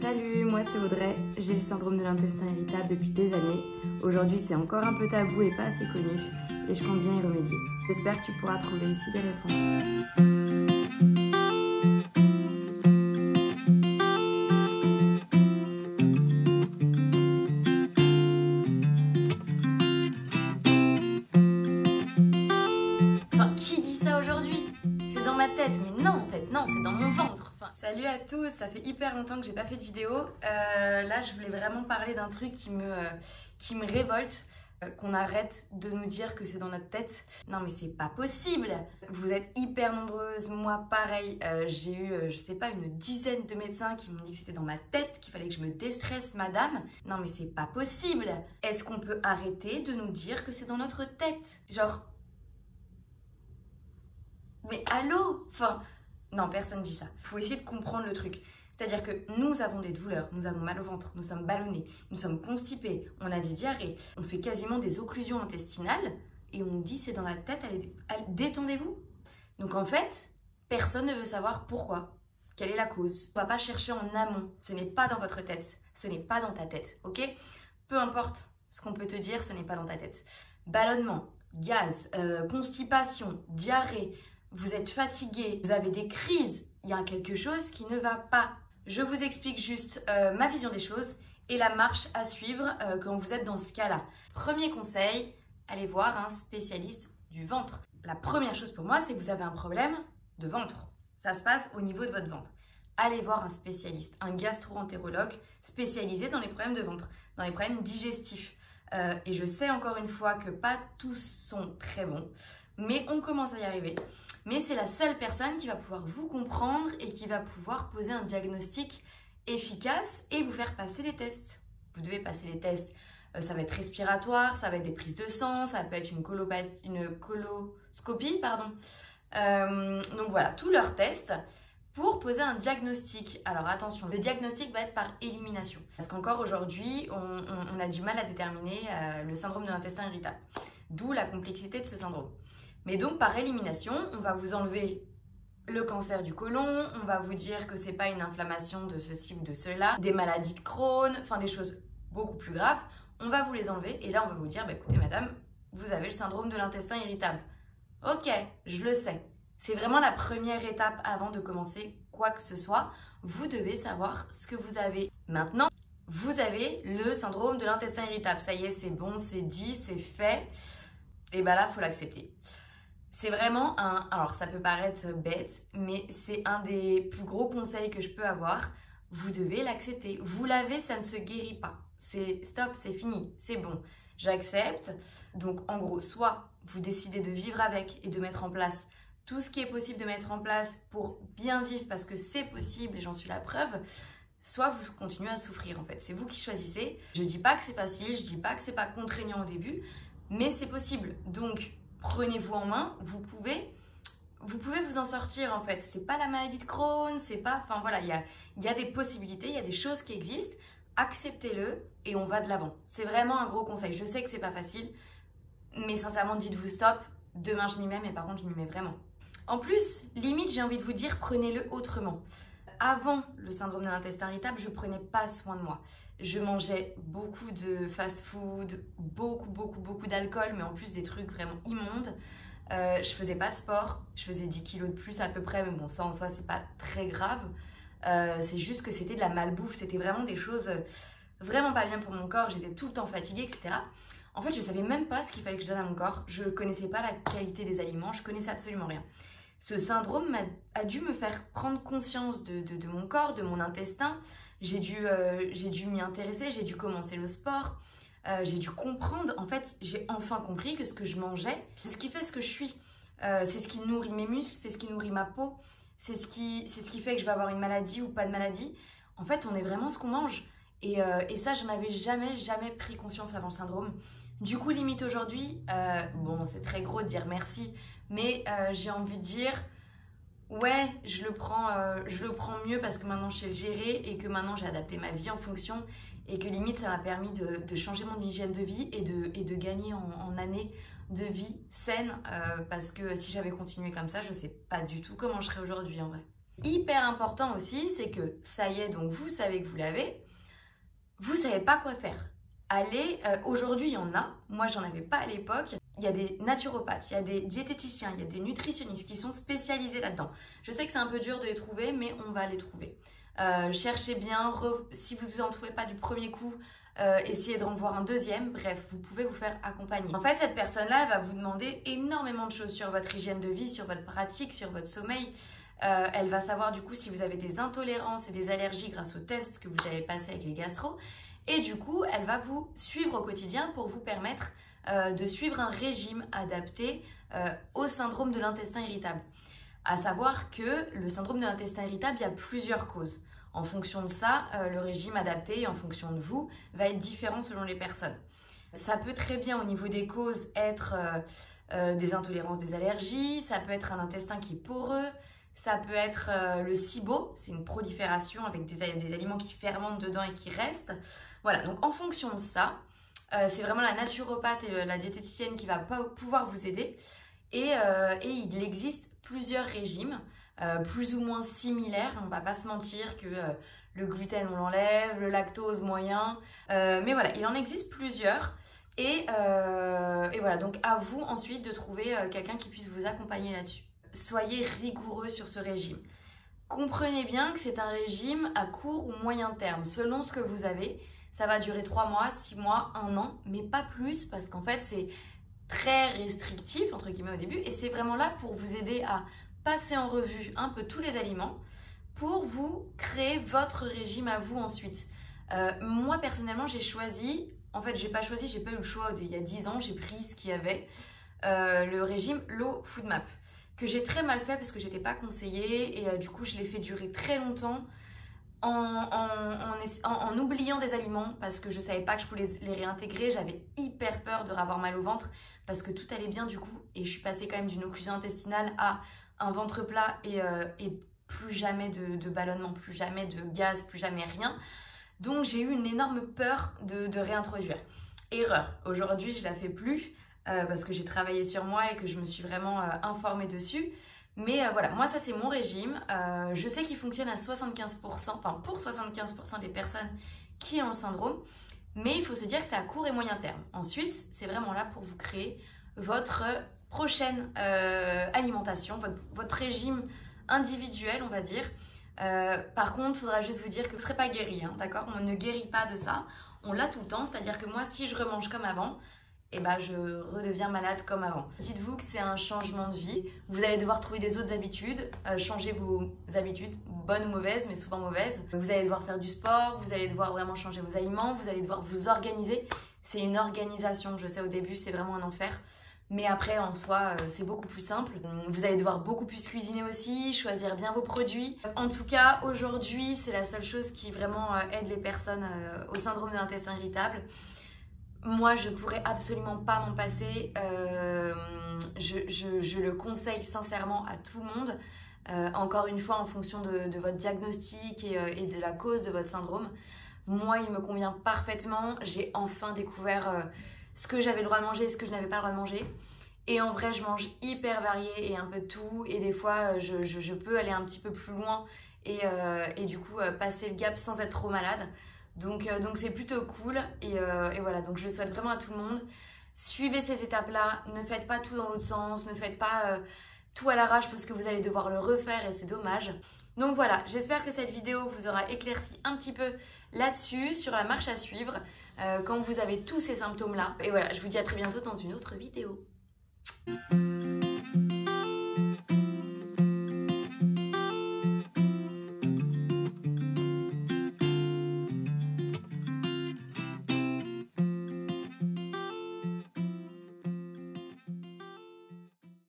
Salut, moi c'est Audrey, j'ai le syndrome de l'intestin irritable depuis des années. Aujourd'hui c'est encore un peu tabou et pas assez connu et je compte bien y remédier. J'espère que tu pourras trouver ici des réponses. Qui dit ça aujourd'hui? C'est dans ma tête, mais non en fait, non, c'est dans mon ventre. Salut à tous, ça fait hyper longtemps que j'ai pas fait de vidéo. Là, je voulais vraiment parler d'un truc qui me révolte. Qu'on arrête de nous dire que c'est dans notre tête. Non mais c'est pas possible. Vous êtes hyper nombreuses, moi pareil. J'ai eu, je sais pas, une dizaine de médecins qui m'ont dit que c'était dans ma tête, qu'il fallait que je me déstresse, madame. Non mais c'est pas possible. Est-ce qu'on peut arrêter de nous dire que c'est dans notre tête? Genre... Mais allô? Enfin, non, personne dit ça. Faut essayer de comprendre le truc. C'est-à-dire que nous avons des douleurs, nous avons mal au ventre, nous sommes ballonnés, nous sommes constipés, on a des diarrhées, on fait quasiment des occlusions intestinales et on nous dit c'est dans la tête, allez, détendez-vous. Donc en fait, personne ne veut savoir pourquoi, quelle est la cause. On ne va pas chercher en amont, ce n'est pas dans votre tête, ce n'est pas dans ta tête, ok? Peu importe ce qu'on peut te dire, ce n'est pas dans ta tête. Ballonnement, gaz, constipation, diarrhée, vous êtes fatigué, vous avez des crises, il y a quelque chose qui ne va pas. Je vous explique juste ma vision des choses et la marche à suivre quand vous êtes dans ce cas-là. Premier conseil, allez voir un spécialiste du ventre. La première chose pour moi, c'est que vous avez un problème de ventre. Ça se passe au niveau de votre ventre. Allez voir un spécialiste, un gastro-entérologue spécialisé dans les problèmes de ventre, dans les problèmes digestifs. Et je sais encore une fois que pas tous sont très bons, mais on commence à y arriver. Mais c'est la seule personne qui va pouvoir vous comprendre et qui va pouvoir poser un diagnostic efficace et vous faire passer les tests. Vous devez passer les tests. Ça va être respiratoire, ça va être des prises de sang, ça peut être une coloscopie, pardon. Donc voilà, tous leurs tests pour poser un diagnostic. Alors attention, le diagnostic va être par élimination. Parce qu'encore aujourd'hui, on a du mal à déterminer le syndrome de l'intestin irritable. D'où la complexité de ce syndrome. Mais donc par élimination, on va vous enlever le cancer du côlon, on va vous dire que c'est pas une inflammation de ceci ou de cela, des maladies de Crohn, enfin des choses beaucoup plus graves. On va vous les enlever et là on va vous dire, bah, écoutez madame, vous avez le syndrome de l'intestin irritable. Ok, je le sais. C'est vraiment la première étape avant de commencer quoi que ce soit. Vous devez savoir ce que vous avez. Maintenant, vous avez le syndrome de l'intestin irritable. Ça y est, c'est bon, c'est dit, c'est fait. Et bah là, il faut l'accepter. C'est vraiment un... Alors, ça peut paraître bête, mais c'est un des plus gros conseils que je peux avoir. Vous devez l'accepter. Vous l'avez, ça ne se guérit pas. C'est stop, c'est fini, c'est bon. J'accepte. Donc, en gros, soit vous décidez de vivre avec et de mettre en place tout ce qui est possible de mettre en place pour bien vivre parce que c'est possible et j'en suis la preuve, soit vous continuez à souffrir en fait. C'est vous qui choisissez. Je dis pas que c'est facile, je dis pas que c'est pas contraignant au début, mais c'est possible. Donc, prenez-vous en main, vous pouvez vous en sortir en fait. C'est pas la maladie de Crohn, c'est pas... Enfin voilà, il y a des possibilités, il y a des choses qui existent. Acceptez-le et on va de l'avant. C'est vraiment un gros conseil. Je sais que c'est pas facile, mais sincèrement, dites-vous stop. Demain, je m'y mets, mais par contre, je m'y mets vraiment. En plus, limite, j'ai envie de vous dire, prenez-le autrement. Avant le syndrome de l'intestin irritable, je prenais pas soin de moi. Je mangeais beaucoup de fast-food, beaucoup d'alcool, mais en plus des trucs vraiment immondes. Je faisais pas de sport, je faisais 10 kilos de plus à peu près, mais bon, ça en soi, c'est pas très grave. C'est juste que c'était de la malbouffe, c'était vraiment des choses vraiment pas bien pour mon corps, j'étais tout le temps fatiguée, etc. En fait, je savais même pas ce qu'il fallait que je donne à mon corps, je connaissais pas la qualité des aliments, je connaissais absolument rien. Ce syndrome a dû me faire prendre conscience de mon corps, de mon intestin. J'ai dû m'y intéresser, j'ai dû commencer le sport, j'ai dû comprendre. En fait, j'ai enfin compris que ce que je mangeais, c'est ce qui fait ce que je suis. C'est ce qui nourrit mes muscles, c'est ce qui nourrit ma peau, c'est ce qui fait que je vais avoir une maladie ou pas de maladie. En fait, on est vraiment ce qu'on mange. Et ça, je n'avais jamais pris conscience avant le syndrome. Du coup, limite aujourd'hui, bon, c'est très gros de dire merci, mais j'ai envie de dire, ouais, je le prends mieux parce que maintenant je sais le gérer et que maintenant j'ai adapté ma vie en fonction et que limite ça m'a permis de changer mon hygiène de vie et de gagner en années de vie saine parce que si j'avais continué comme ça, je sais pas du tout comment je serais aujourd'hui en vrai. Hyper important aussi, c'est que ça y est, donc vous savez que vous l'avez, vous savez pas quoi faire. Allez, aujourd'hui il y en a, moi j'en avais pas à l'époque, il y a des naturopathes, il y a des diététiciens, il y a des nutritionnistes qui sont spécialisés là-dedans. Je sais que c'est un peu dur de les trouver, mais on va les trouver. Cherchez bien, si vous en trouvez pas du premier coup, essayez de en voir un deuxième, bref, vous pouvez vous faire accompagner. En fait, cette personne-là, elle va vous demander énormément de choses sur votre hygiène de vie, sur votre pratique, sur votre sommeil. Elle va savoir du coup si vous avez des intolérances et des allergies grâce au test que vous avez passé avec les gastro. Et du coup, elle va vous suivre au quotidien pour vous permettre de suivre un régime adapté au syndrome de l'intestin irritable. À savoir que le syndrome de l'intestin irritable, il y a plusieurs causes. En fonction de ça, le régime adapté, en fonction de vous, va être différent selon les personnes. Ça peut très bien au niveau des causes être des intolérances, des allergies, ça peut être un intestin qui est poreux, ça peut être le SIBO, c'est une prolifération avec des aliments qui fermentent dedans et qui restent. Voilà, donc en fonction de ça, c'est vraiment la naturopathe et la diététicienne qui va pouvoir vous aider. Et il existe plusieurs régimes, plus ou moins similaires. On ne va pas se mentir que le gluten on l'enlève, le lactose moyen. Mais voilà, il en existe plusieurs. Et voilà, donc à vous ensuite de trouver quelqu'un qui puisse vous accompagner là-dessus. Soyez rigoureux sur ce régime. Comprenez bien que c'est un régime à court ou moyen terme, selon ce que vous avez. Ça va durer 3 mois, 6 mois, 1 an, mais pas plus parce qu'en fait c'est très restrictif entre guillemets au début et c'est vraiment là pour vous aider à passer en revue un peu tous les aliments pour vous créer votre régime à vous ensuite. Moi personnellement j'ai choisi, en fait j'ai pas eu le choix il y a 10 ans, j'ai pris ce qu'il y avait, le régime Low FODMAP que j'ai très mal fait parce que j'étais pas conseillée et du coup je l'ai fait durer très longtemps en oubliant des aliments parce que je savais pas que je pouvais les réintégrer. J'avais hyper peur de avoir mal au ventre parce que tout allait bien du coup et je suis passée quand même d'une occlusion intestinale à un ventre plat et plus jamais de ballonnement, plus jamais de gaz, plus jamais rien. Donc j'ai eu une énorme peur de réintroduire. Erreur, aujourd'hui je la fais plus parce que j'ai travaillé sur moi et que je me suis vraiment informée dessus. Mais voilà, moi ça c'est mon régime. Je sais qu'il fonctionne à 75%, enfin pour 75% des personnes qui ont le syndrome. Mais il faut se dire que c'est à court et moyen terme. Ensuite, c'est vraiment là pour vous créer votre prochaine alimentation, votre régime individuel, on va dire. Par contre, il faudra juste vous dire que vous ne serez pas guéri, hein, d'accord? On ne guérit pas de ça. On l'a tout le temps, c'est-à-dire que moi, si je remange comme avant, et ben je redeviens malade comme avant. Dites-vous que c'est un changement de vie. Vous allez devoir trouver des autres habitudes, changer vos habitudes, bonnes ou mauvaises, mais souvent mauvaises. Vous allez devoir faire du sport, vous allez devoir vraiment changer vos aliments, vous allez devoir vous organiser. C'est une organisation, je sais au début c'est vraiment un enfer. Mais après, en soi, c'est beaucoup plus simple. Vous allez devoir beaucoup plus cuisiner aussi, choisir bien vos produits. En tout cas, aujourd'hui, c'est la seule chose qui vraiment aide les personnes au syndrome de l'intestin irritable. Moi, je pourrais absolument pas m'en passer. Je le conseille sincèrement à tout le monde. Encore une fois, en fonction de votre diagnostic et de la cause de votre syndrome. Moi, il me convient parfaitement. J'ai enfin découvert ce que j'avais le droit de manger et ce que je n'avais pas le droit de manger. Et en vrai, je mange hyper varié et un peu de tout. Et des fois, je peux aller un petit peu plus loin et du coup passer le gap sans être trop malade. Donc c'est plutôt cool et voilà, donc je le souhaite vraiment à tout le monde. Suivez ces étapes-là, ne faites pas tout dans l'autre sens, ne faites pas tout à l'arrache parce que vous allez devoir le refaire et c'est dommage. Donc voilà, j'espère que cette vidéo vous aura éclairci un petit peu là-dessus, sur la marche à suivre, quand vous avez tous ces symptômes-là. Et voilà, je vous dis à très bientôt dans une autre vidéo.